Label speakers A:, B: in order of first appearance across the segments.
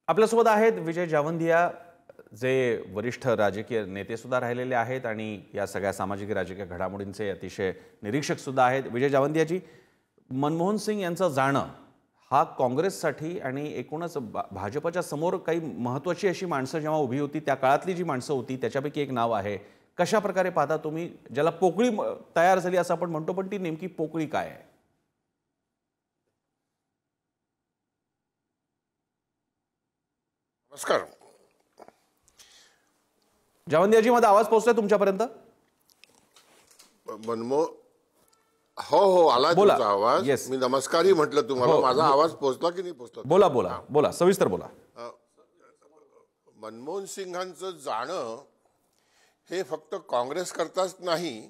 A: आपल्यासोबत आहेत विजय जावंदिया, जे वरिष्ठ राजकीय नेते सुद्धा राहिलेले आहेत आणि या सगळ्या सामाजिक राजकीय घडामोडींचे अतिशय निरीक्षक सुद्धा आहेत। विजय जावंदियाजी, मनमोहन सिंग यांचं जाणं हा काँग्रेससाठी आणि एकूणच भाजपच्या समोर काही महत्त्वाची अशी माणसं जेव्हा उभी होती त्या काळातली जी माणसं होती त्याच्यापैकी एक नाव आहे। कशा प्रकारे पाहता तुम्ही, ज्याला पोकळी तयार झाली असं आपण म्हणतो, पण ती नेमकी पोकळी काय आहे?
B: नमस्कार
A: जावंदियाजी, माझा आवाज पोहोचतोय तुमच्यापर्यंत?
B: हो आला
A: बोला।
B: तुमचा आवाज।
A: Yes.
B: मी नमस्कारही म्हटलं तुम्हाला। माझा आवाज पोहोचला की नाही पोहोचला?
A: बोला बोला बोला, सविस्तर बोला।
B: मनमोहन सिंगांचं जाणं हे फक्त काँग्रेस करताच नाही,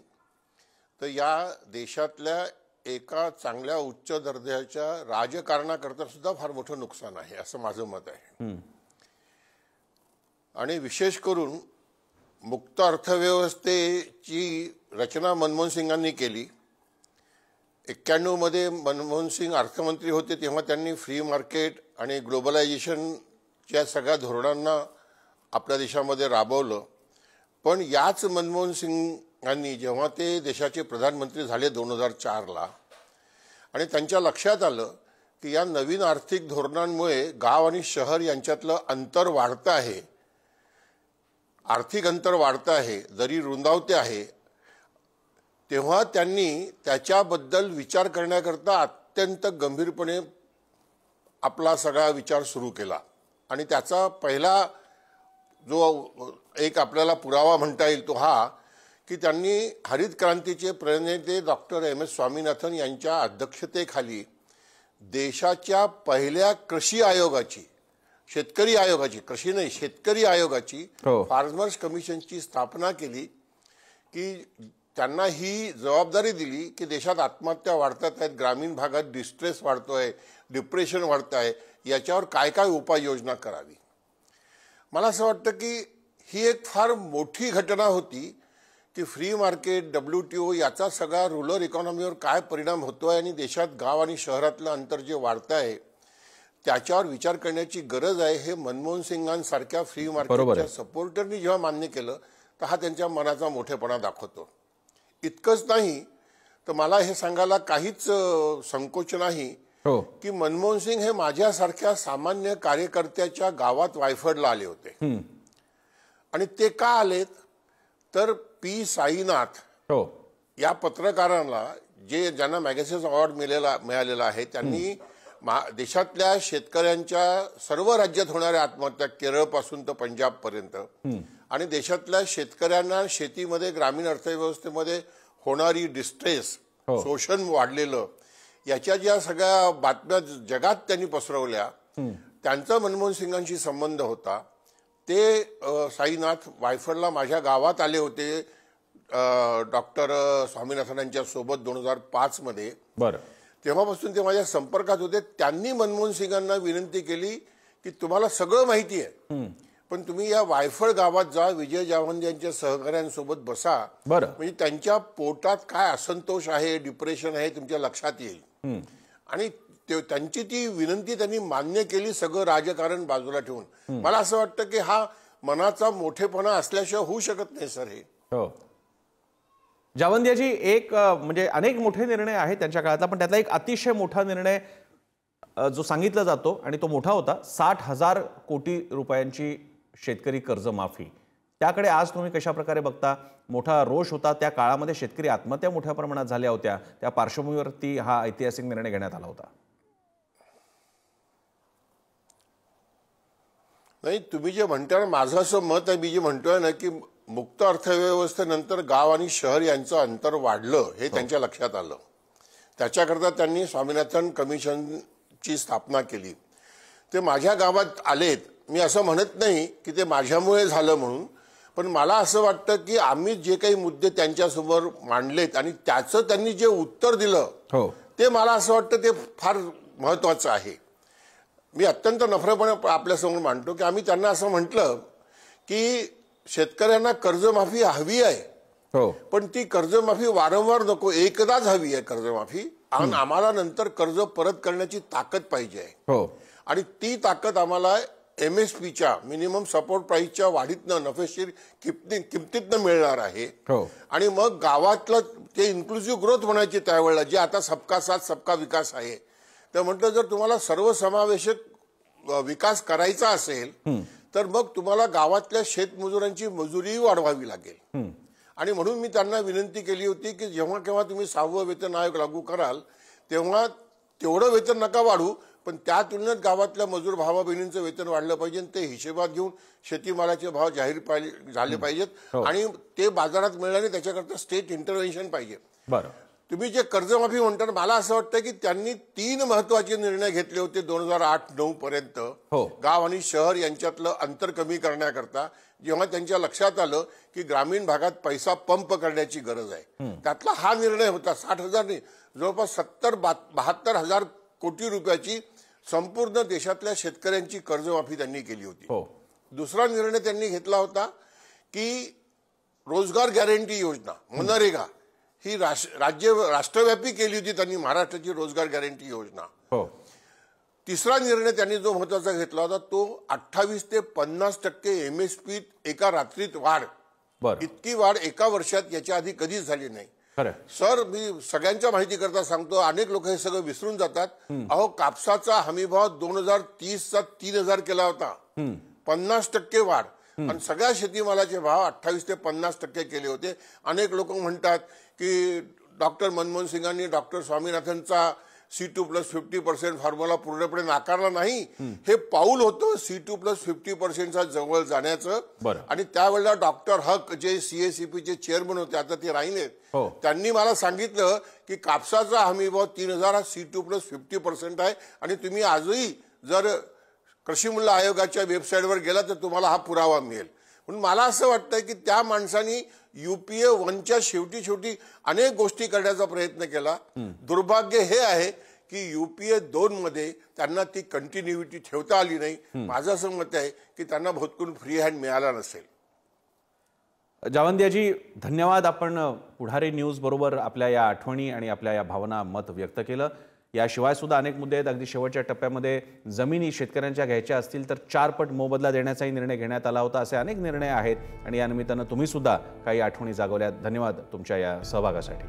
B: तर या देशातल्या एका चांगल्या उच्च दर्जाच्या राजकारणाकरता सुद्धा फार मोठं नुकसान आहे असं माझं मत आहे। आणि विशेष करून मुक्त अर्थव्यवस्थेची रचना मनमोहन सिंगांनी केली। 91 मध्ये मनमोहन सिंग अर्थमंत्री होते तेव्हा त्यांनी फ्री मार्केट आणि ग्लोबलायझेशनच्या सगळ्या धोरणांना आपल्या देशामध्ये राबवलं। पण याच मनमोहन सिंगांनी जेव्हा ते देशाचे प्रधानमंत्री झाले 2004ला आणि त्यांच्या लक्षात आलं की या नवीन आर्थिक धोरणांमुळे गाव आणि शहर यांच्यातलं अंतर वाढतं आहे, आर्थिक अंतर वाढतं आहे, दरी रुंदावते आहे, तेव्हा त्यांनी त्याच्याबद्दल विचार करण्याकरता अत्यंत गंभीरपणे आपला सगळा विचार सुरू केला। आणि त्याचा पहिला जो एक आपल्याला पुरावा म्हणता येईल तो हा की त्यांनी हरित क्रांतीचे प्रणेते डॉक्टर MS स्वामीनाथन यांच्या अध्यक्षतेखाली देशाच्या पहिल्या कृषी आयोगाची, शेतकरी आयोगाची, कृषी नाही शेतकरी आयोगाची, फार्मर्स कमिशनची स्थापना केली की त्यांना ही जबाबदारी दिली की देशात आत्महत्या वाढतात आहेत, ग्रामीण भागात डिस्ट्रेस वाढतोय, डिप्रेशन वाढत आहे, याच्यावर काय काय उपाययोजना करावी। मला असं वाटतं की ही एक फार मोठी घटना होती की फ्री मार्केट, WTO याचा सगळा रुरल इकॉनॉमीवर काय परिणाम होतोय आणि देशात गाव आणि शहरातलं अंतर जे वाढतं आहे त्याच्यावर विचार करण्याची गरज आहे। हे मनमोहन सिंगांसारख्या फ्री मार्केटच्या सपोर्टरनी जेव्हा मान्य केलं तर हा त्यांच्या मनाचा मोठेपणा दाखवतो। इतकंच नाही तर मला हे सांगायला काहीच संकोच नाही की मनमोहन सिंग हे माझ्यासारख्या सामान्य कार्यकर्त्याच्या गावात वायफळला आले होते। आणि ते का आलेत तर P साईनाथ या पत्रकारांना ज्यांना मॅगसेसे अवॉर्ड मिळालेला आहे त्यांनी देशातल्या शेतकऱ्यांच्या सर्व राज्यात होणाऱ्या आत्महत्या, केरळपासून तर पंजाबपर्यंत, आणि देशातल्या शेतकऱ्यांना शेतीमध्ये, ग्रामीण अर्थव्यवस्थेमध्ये होणारी डिस्ट्रेस, शोषण वाढलेलं, याच्या ज्या सगळ्या बातम्या जगात त्यांनी पसरवल्या त्यांचा मनमोहन सिंगांशी संबंध होता। ते साईनाथ वायफळला माझ्या गावात आले होते डॉक्टर स्वामीनाथनांच्या सोबत 2005 मध्ये। तेव्हापासून ते माझ्या संपर्कात होते। त्यांनी मनमोहन सिंगांना विनंती केली की तुम्हाला सगळं माहिती आहे पण तुम्ही या वायफळ गावात जा, विजय जावंदियांच्या सहकाऱ्यांसोबत बसा, म्हणजे त्यांच्या पोटात काय असंतोष आहे, डिप्रेशन आहे तुमच्या लक्षात येईल। आणि त्यांची ती विनंती त्यांनी मान्य केली, सगळं राजकारण बाजूला ठेवून। मला असं वाटतं की हा मनाचा मोठेपणा असल्याशिवाय होऊ शकत नाही सर हे।
A: जावंदियाजी, एक म्हणजे अनेक मोठे निर्णय आहेत त्यांच्या काळातला, पण त्यातला एक अतिशय मोठा निर्णय जो सांगितला जातो आणि तो मोठा होता, 60,000 कोटी रुपयांची शेतकरी कर्जमाफी। त्याकडे आज तुम्ही कशा प्रकारे बघता? मोठा रोष होता त्या काळामध्ये, शेतकरी आत्महत्या मोठ्या प्रमाणात झाल्या होत्या, त्या पार्श्वभूमीवरती हा ऐतिहासिक निर्णय घेण्यात आला होता।
B: नाही, तुम्ही जे म्हणताय माझं असं मत आहे, मी जे म्हणतोय ना की मुक्त अर्थव्यवस्थेनंतर गाव आणि शहर यांचं अंतर वाढलं हे त्यांच्या लक्षात आलं। त्याच्याकरता त्यांनी स्वामीनाथन कमिशनची स्थापना केली। ते माझ्या गावात आलेत, मी असं म्हणत नाही की ते माझ्यामुळे झालं म्हणून, पण मला असं वाटतं की आम्ही जे काही मुद्दे त्यांच्यासमोर मांडलेत आणि त्याचं त्यांनी जे उत्तर दिलं ते मला असं वाटतं ते फार महत्त्वाचं आहे। मी अत्यंत नम्रपणे आपल्यासमोर मांडतो की आम्ही त्यांना असं म्हटलं की शेतकऱ्यांना कर्जमाफी हवी आहे, पण ती कर्जमाफी वारंवार नको, एकदाच हवी आहे कर्जमाफी, आणि आम्हाला नंतर कर्ज परत करण्याची ताकद पाहिजे आहे। आणि ती ताकद आम्हाला MSPच्या मिनिमम सपोर्ट प्राइसच्या वाढीतनं नफेशीर किमतीतनं मिळणार आहे. आणि मग गावातलं ते इन्क्लुसिव्ह ग्रोथ म्हणायची त्यावेळेला, जे आता सबका साथ सबका विकास आहे. तर म्हटलं जर तुम्हाला सर्वसमावेशक विकास करायचा असेल तर मग तुम्हाला गावातल्या शेतमजुरांची मजुरीही वाढवावी लागेल. आणि म्हणून मी त्यांना विनंती केली होती की जेव्हा केव्हा तुम्ही 6वं वेतन आयोग लागू कराल तेव्हा तेवढं वेतन नका वाढू, पण त्या तुलनेत गावातल्या मजूर भावा बहिणींचं वेतन वाढलं पाहिजे. ते हिशेबात घेऊन शेतीमालाचे भाव जाहीर झाले पाहिजेत आणि ते बाजारात मिळाले त्याच्याकरता स्टेट इंटरव्हेन्शन पाहिजे.
A: बरं,
B: तुम्ही जे कर्जमाफी म्हणतात, मला असं वाटतं की त्यांनी 3 महत्वाचे निर्णय घेतले होते 2008-9 पर्यंत गाव आणि शहर यांच्यातलं अंतर कमी करण्याकरता. जेव्हा त्यांच्या लक्षात आलं की ग्रामीण भागात पैसा पंप करण्याची गरज आहे, त्यातला हा निर्णय होता. 60,000 नाही, जवळपास 70-72 कोटी रुपयाची संपूर्ण देशातल्या शेतकऱ्यांची कर्जमाफी त्यांनी केली होती. दुसरा निर्णय त्यांनी घेतला होता की रोजगार गॅरंटी योजना मनरेगा ही राष्ट्रव्यापी केली होती त्यांनी, महाराष्ट्राची रोजगार गॅरंटी योजना. तिसरा निर्णय त्यांनी जो महत्वाचा घेतला होता तो 28 ते 50% MSP एका रात्रीत वाढ. इतकी वाढ एका वर्षात याच्या आधी कधीच झाली नाही. सर, मी सगळ्यांच्या माहिती करता सांगतो, अनेक लोक हे सगळं विसरून जातात. अहो, कापसाचा हमीभाव 2030चा 3,000 केला होता, 50% वाढ. आणि सगळ्या शेतीमालाचे भाव 28 ते 50% केले होते. अनेक लोक म्हणतात की डॉक्टर मनमोहन सिंगांनी डॉक्टर स्वामीनाथनचा C2+50% फॉर्म्युला पूर्णपणे नाकारला नाही. हे पाऊल होतं C2+50% जवळ जाण्याचं. आणि त्यावेळेला डॉक्टर हक जे CACPचे चेअरमन होते, आता ते राहिलेत, त्यांनी मला सांगितलं की कापसाचा हमीभाव 3,000 हा C2+50% आहे. आणि तुम्ही आजही जर कृषी मूल्य आयोगाच्या वेबसाईटवर गेला तर तुम्हाला हा पुरावा मिळेल. म्हणून मला असं वाटतं की त्या माणसांनी UPA 1च्या शेवटी अनेक गोष्टी करण्याचा प्रयत्न केला. दुर्भाग्य हे आहे की UPA 2 मध्ये त्यांना ती कंटिन्युइटी ठेवता आली नाही. माझं असं मत आहे की त्यांना भोतकून फ्री हँड मिळाला नसेल.
A: जावंदियाजी, धन्यवाद. आपण पुढारी न्यूज बरोबर आपल्या या आठवणी आणि आपल्या या भावना मत व्यक्त केलं. याशिवाय सुद्धा अनेक मुद्दे आहेत. अगदी शेवटच्या टप्प्यामध्ये जमिनी शेतकऱ्यांच्या घ्यायच्या असतील तर 4 पट मोबदला देण्याचाही निर्णय घेण्यात आला होता. असे अनेक निर्णय आहेत आणि या निमित्तानं तुम्ही सुद्धा काही आठवणी जागवल्यात. धन्यवाद तुमच्या या सहभागासाठी.